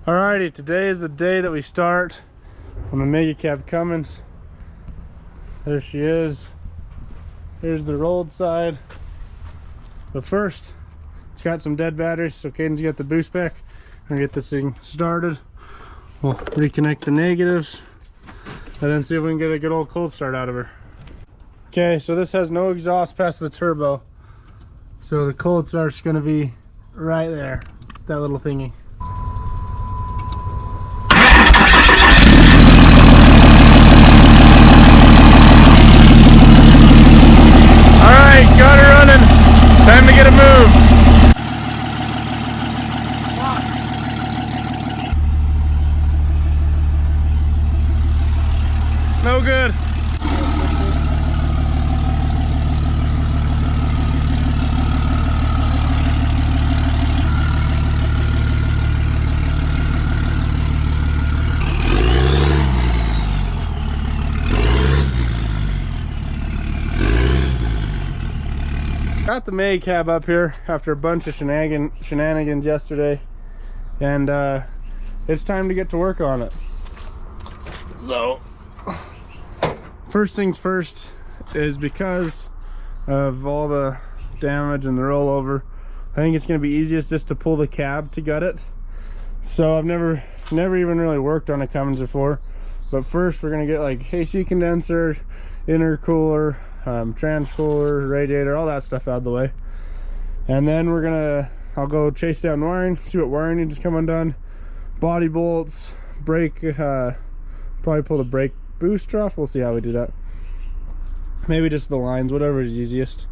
Alrighty, today is the day that we start on the Megacab Cummins. There she is. Here's the rolled side. But first, it's got some dead batteries, so Caden's got the boost back. I'm gonna get this thing started. We'll reconnect the negatives and then see if we can get a good old cold start out of her. Okay, so this has no exhaust past the turbo. So the cold start's gonna be right there, that little thingy. Alright, got her running. Time to get a move. No good. Got the Megacab up here after a bunch of shenanigans yesterday, and it's time to get to work on it. So first things first is, because of all the damage and the rollover, I think it's going to be easiest just to pull the cab to gut it. So I've never even really worked on a Cummins before, but first we're going to get like AC condenser, intercooler, transcooler, radiator, all that stuff out of the way, and then I'll go chase down wiring, see what wiring needs to come undone, body bolts, brake, probably pull the brake booster off. We'll see how we do that. Maybe just the lines, whatever is easiest.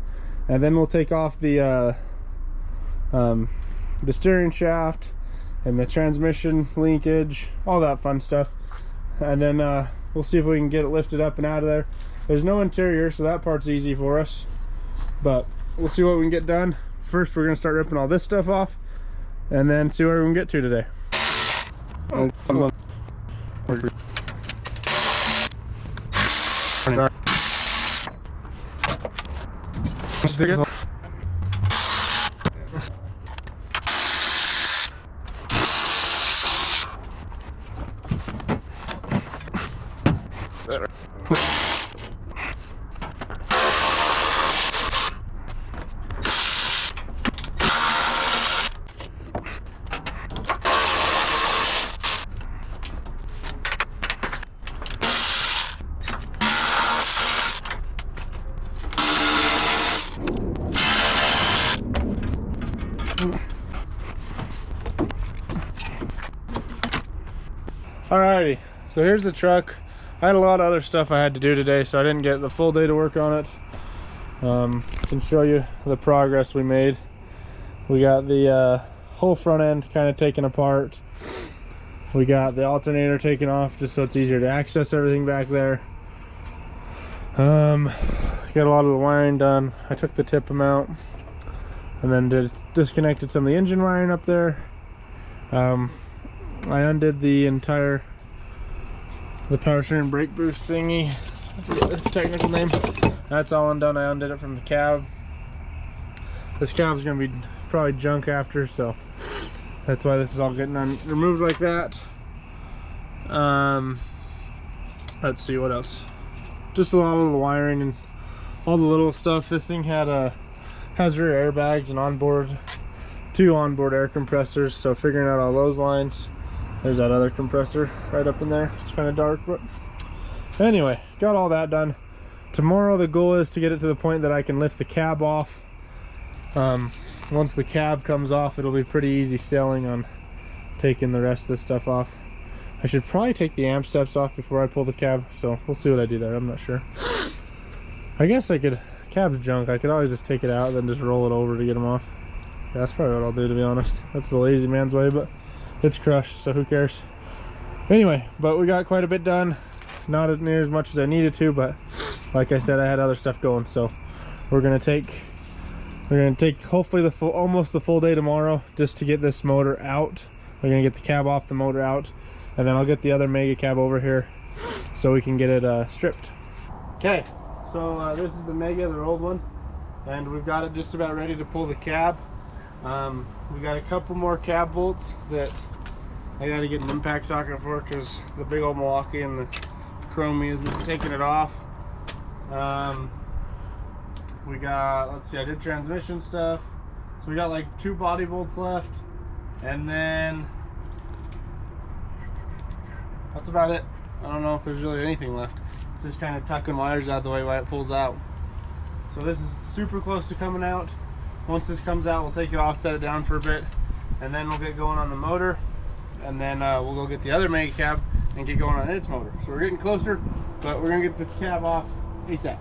And then we'll take off the steering shaft and the transmission linkage, all that fun stuff, and then we'll see if we can get it lifted up and out of there. There's no interior, so that part's easy for us, but we'll see what we can get done. First, we're going to start ripping all this stuff off and then see where we can get to today. Alrighty, so here's the truck. I had a lot of other stuff I had to do today, so I didn't get the full day to work on it. Can show you the progress we made. We got the whole front end kind of taken apart. We got the alternator taken off just so it's easier to access everything back there. Got a lot of the wiring done. I took the tip out and then disconnected some of the engine wiring up there. I undid the power steering brake boost thingy. I forget the technical name. That's all undone. I undid it from the cab. This cab's gonna be probably junk after, so that's why this is all getting removed like that. Let's see what else. Just a lot of the wiring and all the little stuff. This thing has rear airbags and two onboard air compressors, so figuring out all those lines. There's that other compressor right up in there. It's kind of dark, but anyway, got all that done. Tomorrow the goal is to get it to the point that I can lift the cab off. Once the cab comes off, it'll be pretty easy sailing on taking the rest of this stuff off. I should probably take the amp steps off before I pull the cab, so we'll see what I do there. I'm not sure. I guess I could, cab's junk, I could always just take it out and then just roll it over to get them off. Yeah, that's probably what I'll do, to be honest. That's the lazy man's way, but it's crushed, so who cares. Anyway, but we got quite a bit done. Not near as much as I needed to, but like I said, I had other stuff going, so we're gonna take hopefully almost the full day tomorrow just to get this motor out. We're gonna get the cab off, the motor out, and then I'll get the other Megacab over here so we can get it stripped. Okay, so this is the Mega, their old one, and we've got it just about ready to pull the cab. We got a couple more cab bolts that I gotta get an impact socket for it because the big old Milwaukee and the chromie isn't taking it off. We got, let's see, I did transmission stuff. So we got like 2 body bolts left. And then that's about it. I don't know if there's really anything left. It's just kind of tucking wires out the way while it pulls out. So this is super close to coming out. Once this comes out, we'll take it off, set it down for a bit, and then we'll get going on the motor. And then we'll go get the other Megacab and get going on its motor. So we're getting closer, but we're gonna get this cab off ASAP.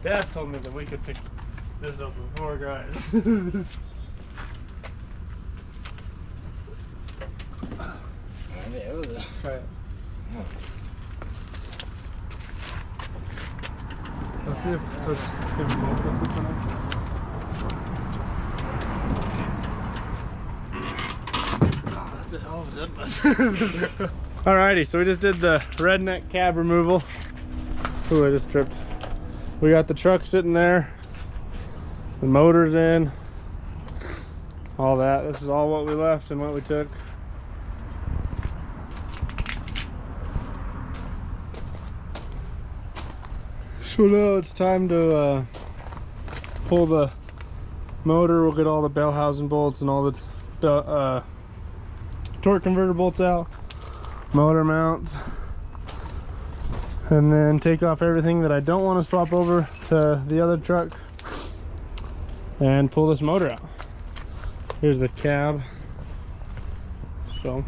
Dad told me that we could pick this up before, guys. Right. Let's see if let's give them both a quick one. That's a hell of a dead bus. Alrighty, so we just did the redneck cab removal. Ooh, I just tripped. We got the truck sitting there, the motor's in, all that. This is all what we left and what we took. So now it's time to pull the motor. We'll get all the bell housing bolts and all the torque converter bolts out, motor mounts, and then take off everything that I don't want to swap over to the other truck and pull this motor out. Here's the cab. So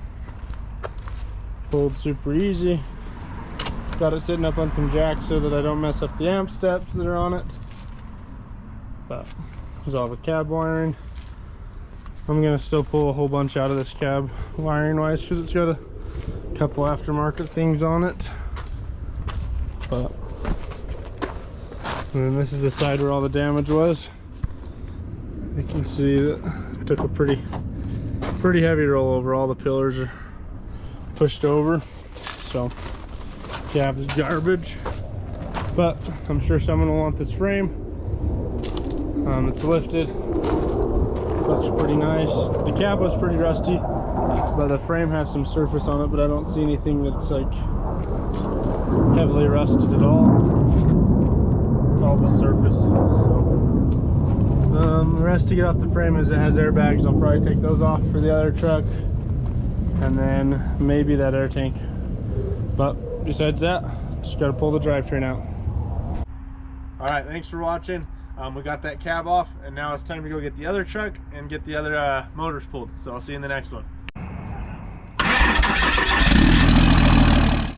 pulled super easy. Got it sitting up on some jacks so that I don't mess up the amp steps that are on it. But there's all the cab wiring. I'm gonna still pull a whole bunch out of this cab wiring wise because it's got a couple aftermarket things on it. But and then this is the side where all the damage was. You can see that it took a pretty heavy roll over. All the pillars are pushed over, so cab is garbage. But I'm sure someone will want this frame. It's lifted, looks pretty nice. The cab was pretty rusty, but the frame has some surface on it, but I don't see anything that's like heavily rusted at all. It's all the surface. So the rest to get off the frame is it has airbags. I'll probably take those off for the other truck, and then maybe that air tank. But besides that, just got to pull the drivetrain out. All right, thanks for watching. We got that cab off, and now it's time to go get the other truck and get the other motors pulled. So I'll see you in the next one.